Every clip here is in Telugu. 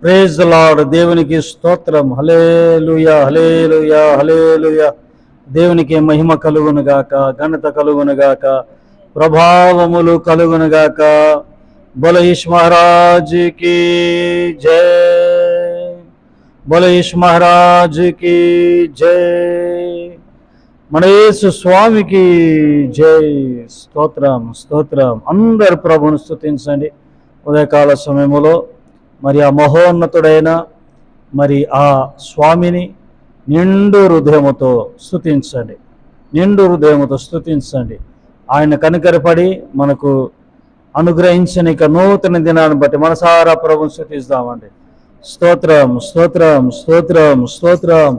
Praise the lord. దేవునికి స్తోత్రం. హల్లెలూయా, హల్లెలూయా, హల్లెలూయా. దేవునికి మహిమ కలుగునుగాక, ఘనత కలుగునుగాక, ప్రభావములు కలుగునుగాక. బోలో యేసు మహారాజ్ కి జై, బోలో యేసు మహారాజ్ కి జై, మన యేసు స్వామికి జై. స్తోత్రం, స్తోత్రం. అందరు ప్రభువును స్తుతించండి. ఉదయకాల సమయములో మరి ఆ మహోన్నతుడైన మరి ఆ స్వామిని నిండు హృదయముతో స్తుతించండి, నిండు హృదయముతో స్తుతించండి. ఆయన కనికరపడి మనకు అనుగ్రహించిన ఇక నూతన దినాన్ని బట్టి మనసారా ప్రభువును స్తుతిస్తామండి. స్తోత్రం, స్తోత్రం, స్తోత్రం, స్తోత్రం,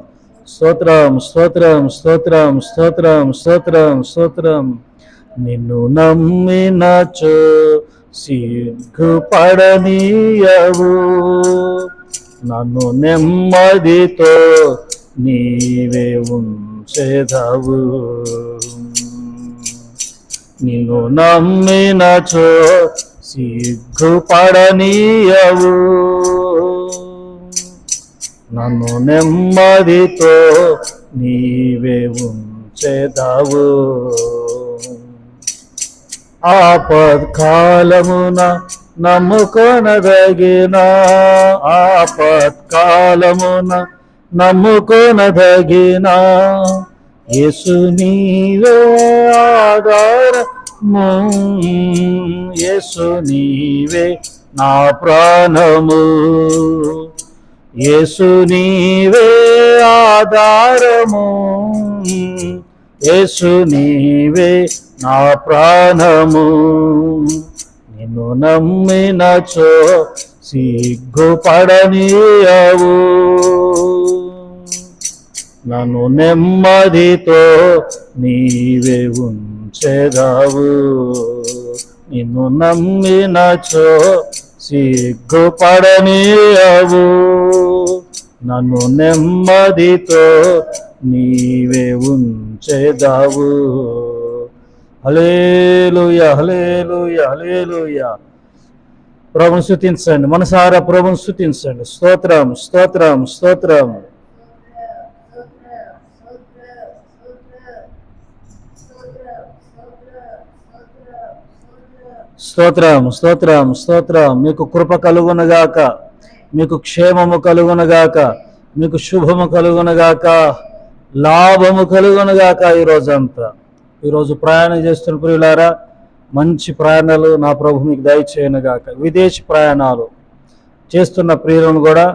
స్తోత్రం, స్తోత్రం, స్తోత్రం, స్తోత్రం, స్తోత్రం, స్తోత్రం. నిన్ను నమ్మినచో సిగ్గుపడనీయవు, నన్ను నెమ్మదితో నీవే ఉంచెదవు. నిన్ను నమ్మినచో సిగ్గుపడనీయవు, నన్ను నెమ్మదితో నీవే ఉంచెదవు. ఆపత్కాలమున నమ్ముకొనదగిన, ఆపత్కాలమున నమ్ముకొనదగిన యేసు నీవే ఆధారము, యేసు నీవే నా ప్రాణము, యేసు నీవే ఆధారము, యేసు నీవే నా ప్రాణము. నిన్ను నమ్మినచో సిగ్గుపడనీయవు, నన్ను నెమ్మదితో నీవే ఉంచెదవు. నిన్ను నమ్మినచో సిగ్గుపడనీయవు, నన్ను నెమ్మదితో నీవే ఉంచెదవు. హల్లెలూయా, హల్లెలూయా, హల్లెలూయా. ప్రభువును స్తుతించండి, మనసారా ప్రభువును స్తుతించండి. స్తోత్రం, స్తోత్రం, స్తోత్రం. స్తోత్రం, స్తోత్రం, స్తోత్రం. మీకు కృప కలుగునగాక, మీకు క్షేమము కలుగునగాక, మీకు శుభము కలుగునగాక, లాభము కలుగునగాక. ఈరోజు ప్రయాణం చేస్తున్న ప్రియులారా, మంచి ప్రయాణాలు నా ప్రభు మీకు దయచేయనుగాక. విదేశీ ప్రయాణాలు చేస్తున్న ప్రియులను కూడా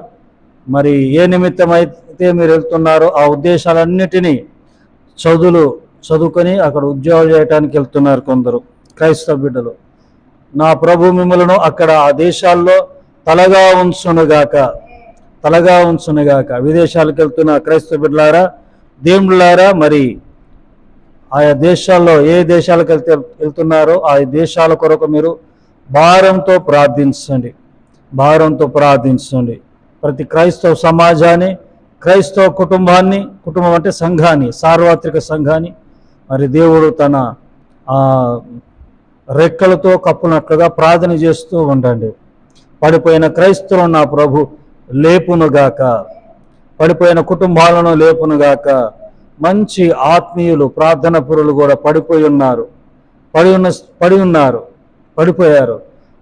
మరి ఏ నిమిత్తం అయితే మీరు వెళ్తున్నారో ఆ ఉద్దేశాలన్నిటినీ చదువుకొని అక్కడ ఉద్యోగం చేయడానికి వెళ్తున్నారు కొందరు క్రైస్తవ బిడ్డలు. నా ప్రభు మిమ్మలను అక్కడ ఆ దేశాల్లో తలగా ఉంచునుగాక. విదేశాలకు వెళ్తున్న క్రైస్తవ బిడ్డలారా, దేవుళ్ళారా, మరి ఆయా దేశాల్లో ఏ దేశాలకు వెళ్తున్నారో ఆ దేశాల కొరకు మీరు భారంతో ప్రార్థించండి. ప్రతి క్రైస్తవ సమాజాన్ని, క్రైస్తవ కుటుంబం అంటే సంఘాన్ని, సార్వత్రిక సంఘాన్ని మరి దేవుడు తన రెక్కలతో కప్పునట్లుగా ప్రార్థన చేస్తూ ఉండండి. పడిపోయిన క్రైస్తవులను నా ప్రభు లేపునుగాక, పడిపోయిన కుటుంబాలను లేపునుగాక. మంచి ఆత్మీయులు, ప్రార్థన పురులు కూడా పడిపోయారు.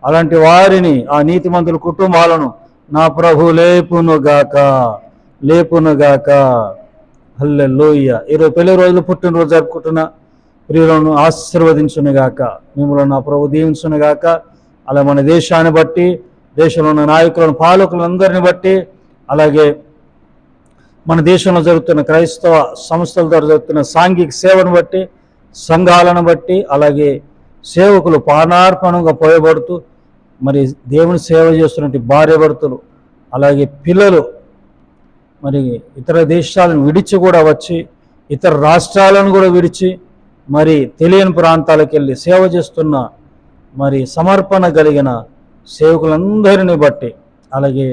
అలాంటి వారిని, ఆ నీతిమంతుల కుటుంబాలను నా ప్రభు లేపునుగాక. హల్లెలూయా. ఈరోజు పెళ్లి రోజులు, పుట్టినరోజు జరుపుకుంటున్న ప్రియులను ఆశీర్వదించునుగాక. మిమ్మల్ని నా ప్రభు దీవించునుగాక. అలా మన దేశాన్ని బట్టి, దేశంలో ఉన్న నాయకులను, పాలకులందరిని బట్టి, అలాగే మన దేశంలో జరుగుతున్న క్రైస్తవ సంస్థల ద్వారా జరుగుతున్న సాంఘిక సేవను బట్టి, సంఘాలను బట్టి, అలాగే సేవకులు పానార్పణంగా పోయబడుతూ మరి దేవుని సేవ చేస్తున్నట్టు భార్యాభర్తలు, అలాగే పిల్లలు మరి ఇతర దేశాలను విడిచి కూడా వచ్చి, ఇతర రాష్ట్రాలను కూడా విడిచి మరి తెలియని ప్రాంతాలకు వెళ్ళి సేవ చేస్తున్న మరి సమర్పణ కలిగిన సేవకులందరిని బట్టి, అలాగే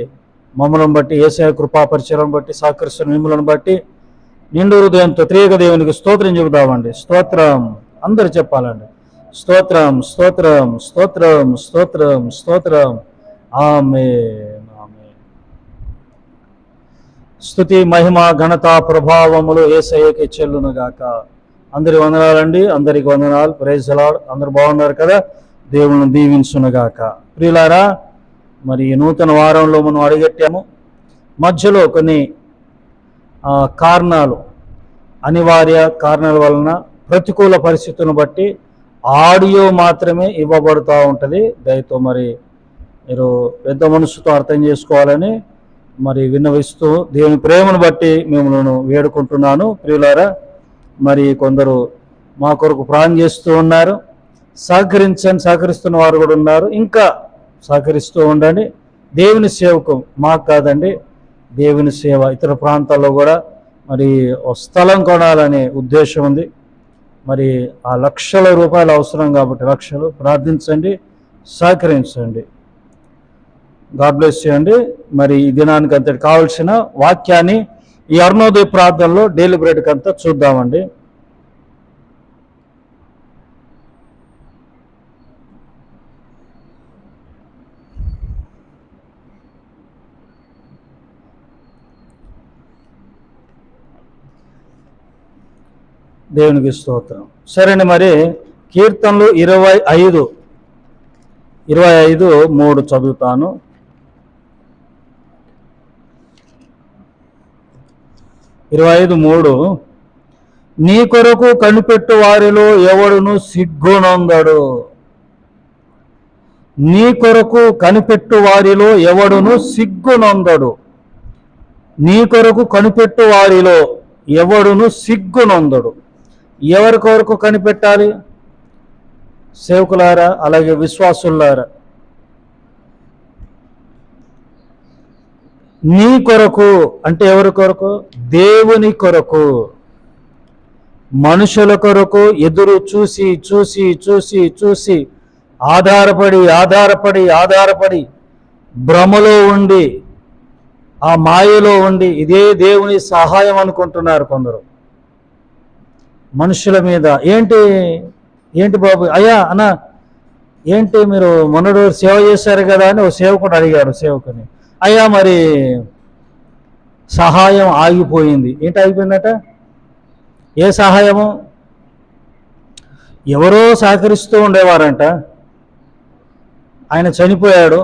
మమ్మలను బట్టి, యేసయ్య కృపాపరిచయం బట్టి, సహకరిస్తున్న మిమ్మలను బట్టి నిండు హృదయంతో త్రియేక దేవునికి స్తోత్రం చెబుదామండి. స్తోత్రం అందరూ చెప్పాలండి. స్తోత్రం, స్తోత్రం, స్తోత్రం, స్తోత్రం, స్తోత్రం. ఆమేన్, ఆమేన్. స్తుతి మహిమ ఘనత ప్రభావములు యేసయ్యకే చెల్లునుగాక. అందరి వందనాలండి, అందరికి వందనాలు. Praise the lord. అందరు బాగున్నారు కదా? దేవుని దీవించునుగాక. ప్రియులారా, మరి నూతన వారంలో మనం అడిగెట్టాము. మధ్యలో కొన్ని కారణాలు, అనివార్య కారణాల వలన, ప్రతికూల పరిస్థితులను బట్టి ఆడియో మాత్రమే ఇవ్వబడుతూ ఉంటుంది. దయతో మరి మీరు పెద్ద మనసుతో అర్థం చేసుకోవాలని మరి విన్నవిస్తూ దేవుని ప్రేమను బట్టి మిమ్మల్ని వేడుకుంటున్నాను. ప్రియులారా, మరి కొందరు మా కొరకు ప్రార్థన చేస్తూ ఉన్నారు. సహకరిస్తున్న వారు కూడా ఉన్నారు. ఇంకా సహకరిస్తూ ఉండండి. దేవుని సేవకు మాకు కాదండి, దేవుని సేవ ఇతర ప్రాంతాల్లో కూడా మరి స్థలం కొనాలనే ఉద్దేశం ఉంది. మరి ఆ లక్షల రూపాయలు అవసరం కాబట్టి లక్షలు ప్రార్థించండి, సహకరించండి. గాడ్ బ్లెస్ చేయండి. మరి ఈ దినానికి అంతటి కావాల్సిన వాక్యాన్ని ఈ అరుణోదయ ప్రార్థనలో డైలీ బ్రెడ్కి అంతా చూద్దామండి. దేవునికి స్తోత్రం. సరేండి, మరి కీర్తనలు 25:3 చదువుతాను. 25:3 నీ కొరకు కనిపెట్టు వారిలో ఎవడును సిగ్గునందడు. నీ కొరకు కనిపెట్టు వారిలో ఎవడును సిగ్గునందడు. నీ కొరకు కనిపెట్టు వారిలో ఎవడును సిగ్గునందడు. ఎవరి కొరకు కనిపెట్టాలి? సేవకులారా, అలాగే విశ్వాసులారా. నీ కొరకు అంటే ఎవరి కొరకు? దేవుని కొరకు. మనుషుల కొరకు ఎదురు చూసి చూసి చూసి చూసి ఆధారపడి భ్రమలో ఉండి, ఆ మాయలో ఉండి ఇదే దేవుని సహాయం అనుకుంటున్నారు కొందరు. మనుషుల మీద ఏంటి బాబు, అయ్యా అన్న ఏంటి మీరు మొన్నడు సేవ చేశారు కదా అని ఓ సేవకుడు అడిగాడు సేవకుని. అయ్యా మరి సహాయం ఆగిపోయింది. ఏంటి ఆగిపోయిందట? ఏ సహాయము? ఎవరో సహకరిస్తూ ఉండేవారంట, ఆయన చనిపోయాడు,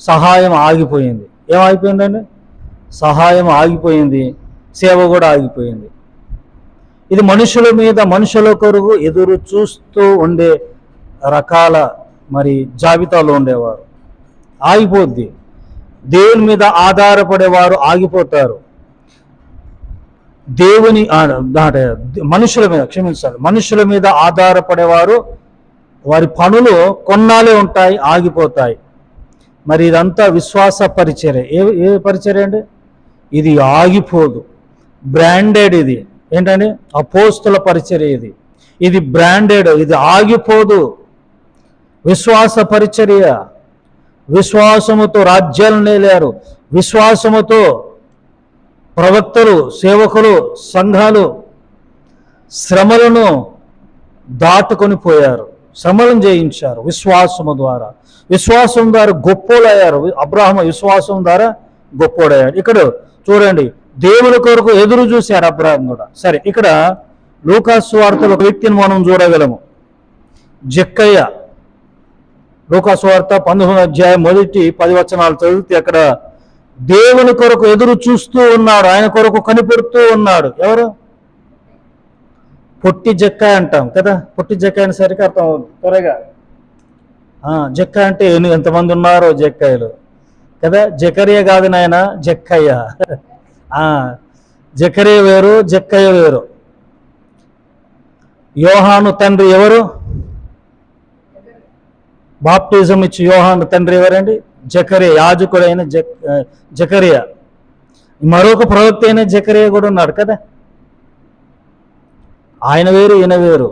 సహాయం ఆగిపోయింది. ఏమాగిపోయిందండి? సహాయం ఆగిపోయింది, సేవ కూడా ఆగిపోయింది. ఇది మనుషుల మీద, మనుషుల కొరకు ఎదురు చూస్తూ ఉండే రకాల మరి జాబితాలో ఉండేవారు. ఆగిపోద్ది. దేవుని మీద ఆధారపడేవారు ఆగిపోతారు. మనుషుల మీద ఆధారపడేవారు వారి పనులు కొన్నాళ్ళే ఉంటాయి, ఆగిపోతాయి. మరి ఇదంతా విశ్వాస పరిచర్య. ఏ పరిచర్య అండి? ఇది ఆగిపోదు, బ్రాండెడ్. ఇది ఏంటండి? అపోస్తుల పరిచర్య. ఇది బ్రాండెడ్, ఇది ఆగిపోదు. విశ్వాస పరిచర్య. విశ్వాసముతో రాజ్యాలను నేలారు. విశ్వాసముతో ప్రవక్తలు, సేవకులు, సంఘాలు శ్రమలను దాటుకొని పోయారు, శ్రమలను జయించారు విశ్వాసము ద్వారా. విశ్వాసం ద్వారా గొప్పోలయ్యారు. అబ్రాహాము విశ్వాసం ద్వారా గొప్పోడయ్యాడు. ఇక్కడ చూడండి, దేవుని కొరకు ఎదురు చూశారు అబ్రాహాము కూడా. సరే, ఇక్కడ లూకాసు సువార్తలో ఒక వ్యక్తిని మనం చూడగలము, జక్కయ్య. లూకాసు వార్త 19వ అధ్యాయం 1-10 వచనాలు చదివితే అక్కడ దేవుని కొరకు ఎదురు చూస్తూ ఉన్నాడు, ఆయన కొరకు కనిపెడుతూ ఉన్నాడు. ఎవరు? పొట్టి జక్కయ్య అంటాం కదా. పొట్టి జక్కయ్య అనేసరికి అర్థం త్వరగా. జక్కయ్య అంటే ఎంతమంది ఉన్నారో జక్కయ్యలు కదా. జకరియా కాదు నాయన, జక్కయ్య. జకరియా వేరు, జక్కయ్య వేరు. యోహాను తండ్రి ఎవరు? బాప్టిజం ఇచ్చి యోహాను తండ్రి ఎవరండి? జకరియా. యాజకుడైన జకరియా. మరొక ప్రవక్త అయిన జకరియా కూడా ఉన్నాడు కదా. ఆయన వేరు, ఈయన వేరు.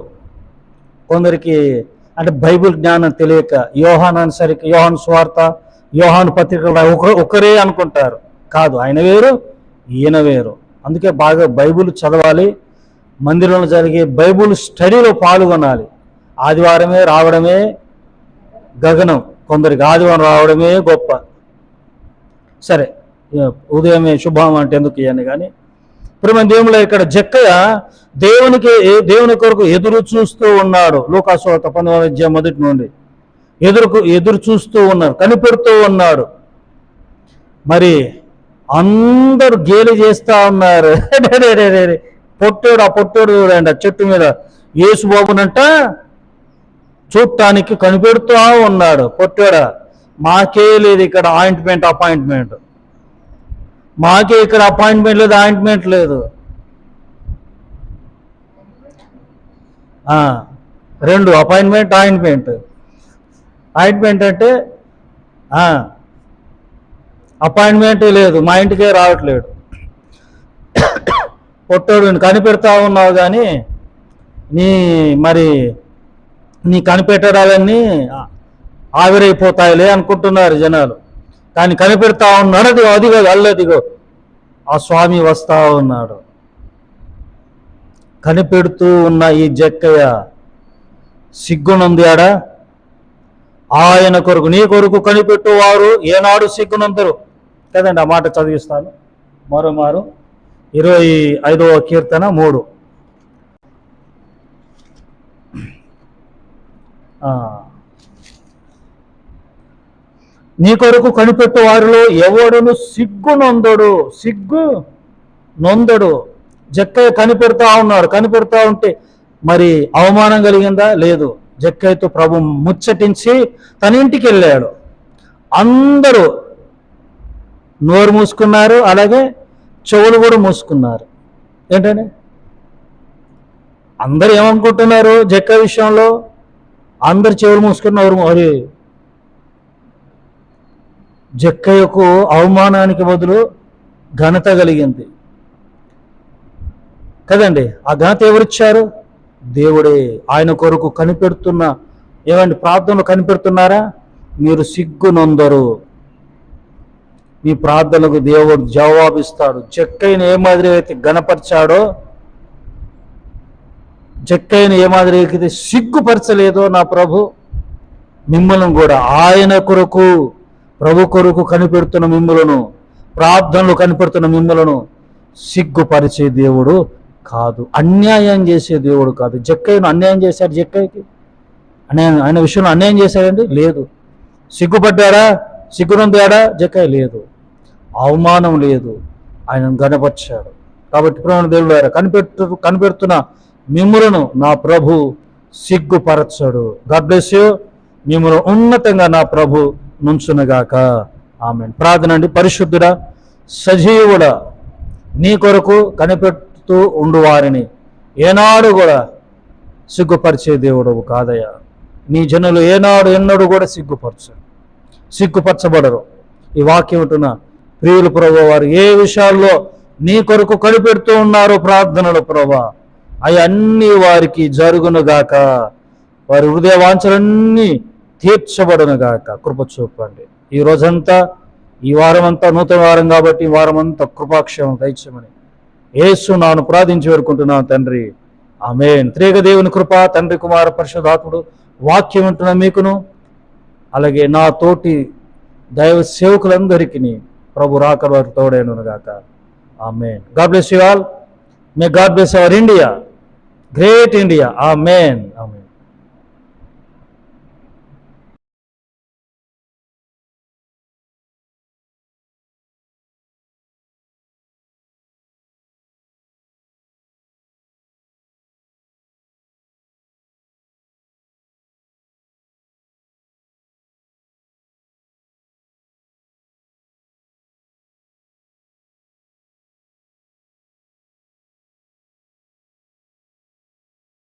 కొందరికి అంటే బైబిల్ జ్ఞానం తెలియక యోహాను అనేసరికి యోహాను సువార్త, యోహాను పత్రిక ఒకరే అనుకుంటారు. కాదు, ఆయన వేరు, ఈయన వేరు. అందుకే బాగా బైబిల్ చదవాలి. మందిరంలో జరిగే బైబిల్ స్టడీలో పాల్గొనాలి. ఆదివారమే రావడమే గగనం, కొందరికి ఆదివారం రావడమే గొప్ప. సరే, ఉదయమే శుభం అంటే ఎందుకు ఇవన్నీ కానీ ప్రేమ దేవుళ్ళ ఇక్కడ జక్కయ్య దేవుని కొరకు ఎదురు చూస్తూ ఉన్నాడు. లూకాసువార్త 19వ అధ్యాయం మొదటి నుండి ఎదురు చూస్తూ ఉన్నారు, కనిపెడుతూ ఉన్నాడు. మరి అందరూ గేలి చేస్తా ఉన్నారు. పొట్టోడు చూడండి, ఆ చెట్టు మీద యేసుబాబునంట చూడటానికి కనిపెడుతూ ఉన్నాడు. పొట్టోడ మాకే లేదు ఇక్కడ అపాయింట్మెంట్, మాకే ఇక్కడ అపాయింట్మెంట్ లేదు, ఆయింట్మెంట్ లేదు. 2 అపాయింట్మెంట్, ఆయింట్మెంట్ అంటే అపాయింట్మెంటే లేదు, మా ఇంటికే రావట్లేడు. పొట్టోడు కనిపెడతా ఉన్నావు కానీ నీ కనిపెట్టడాలన్నీ ఆవిరైపోతాయిలే అనుకుంటున్నారు జనాలు. కానీ కనిపెడతా ఉన్నాడు. అదిగో అల్లదిగో ఆ స్వామి వస్తా ఉన్నాడు. కనిపెడుతూ ఉన్న ఈ జక్కయ్య సిగ్గునందాడా? ఆయన కొరకు, నీ కొరకు కనిపెట్టువారు ఏనాడు సిగ్గునందరు కదండి. ఆ మాట చదివిస్తాను మరోమారు. 25వ కీర్తన 3. నీ కొరకు కనిపెట్టు వారిలో ఎవడును సిగ్గు నొందడు. జక్కయ్య కనిపెడతా ఉన్నాడు. కనిపెడతా ఉంటే మరి అవమానం కలిగిందా? లేదు. జక్కయ్యతో ప్రభు ముచ్చటించి తన ఇంటికి వెళ్ళాడు. అందరూ నోరు మూసుకున్నారు, అలాగే చెవులు కూడా మూసుకున్నారు. ఏంటంటే అందరు ఏమనుకుంటున్నారు జక్కయ్య విషయంలో? అందరు చెవులు మూసుకున్నారు. మరి జక్కయ్యకు అవమానానికి బదులు ఘనత కలిగింది కదండి. ఆ ఘనత ఎవరిచ్చారు? దేవుడే. ఆయన కొరకు కనిపెడుతున్న ఏమండి ప్రార్థనలు కనిపెడుతున్నారా? మీరు సిగ్గునొందరు. మీ ప్రార్థనలకు దేవుడు జవాబిస్తాడు. జక్కయ్యను ఏ మాదిరి అయితే గణపరిచాడో, జక్కయ్యను ఏ మాదిరి అయితే సిగ్గుపరచలేదో నా ప్రభు, మిమ్మల్ని కూడా ఆయన కొరకు, ప్రభు కొరకు కనిపెడుతున్న మిమ్మలను, ప్రార్థనలు కనిపెడుతున్న మిమ్మలను సిగ్గుపరిచే దేవుడు కాదు, అన్యాయం చేసే దేవుడు కాదు. జక్కయ్యను అన్యాయం చేశాడు. జక్కయ్యకి ఆయన విషయంలో అన్యాయం చేశాడండి? లేదు. సిగ్గుపడ్డాడా? సిగ్గునందాడా? జక్కయ్య లేదు. అవమానం లేదు. ఆయనను గణపరిచాడు. కాబట్టి ప్రేమ దేవుడు కనిపెడుతున్న మిమ్ములను నా ప్రభు సిగ్గుపరచడు. God bless you. మిమ్మల్ని ఉన్నతంగా నా ప్రభు నుంచునగాక. ఆమేన్. ప్రార్థన అండి. పరిశుద్ధుడా, సజీవుడా, నీ కొరకు కనిపెడుతూ ఉండు వారిని ఏనాడు కూడా సిగ్గుపరిచే దేవుడు కాదయ్యా. నీ జనులు ఎన్నడూ కూడా సిగ్గుపరచబడరు. ఈ వాక్యం ఉంటున్న ప్రియులు ప్రభు, వారు ఏ విషయాల్లో నీ కొరకు కనిపెడుతూ ఉన్నారో ప్రార్థనలు ప్రభా, అవన్నీ వారికి జరుగునుగాక. వారి హృదయ వాంఛలన్నీ తీర్చబడునుగాక. కృప చూపండి. ఈ రోజంతా, ఈ వారం అంతా నూతన వారం కాబట్టి ఈ వారం అంతా కృపాక్షేమం దయచేయమని యేసు నాను ప్రార్థించి వేడుకుంటున్నాను తండ్రి. ఆమేన్. త్రియేక దేవుని కృప, తండ్రి, కుమార, పరిశుద్ధాత్ముడు వాక్యం ఉంటున్న మీకును, అలాగే నా తోటి దైవ సేవకులందరికీ ప్రభు రాకడ వారికి తోడైనగాక. Amen. God bless you all. May God bless our India, great India. Amen. Amen.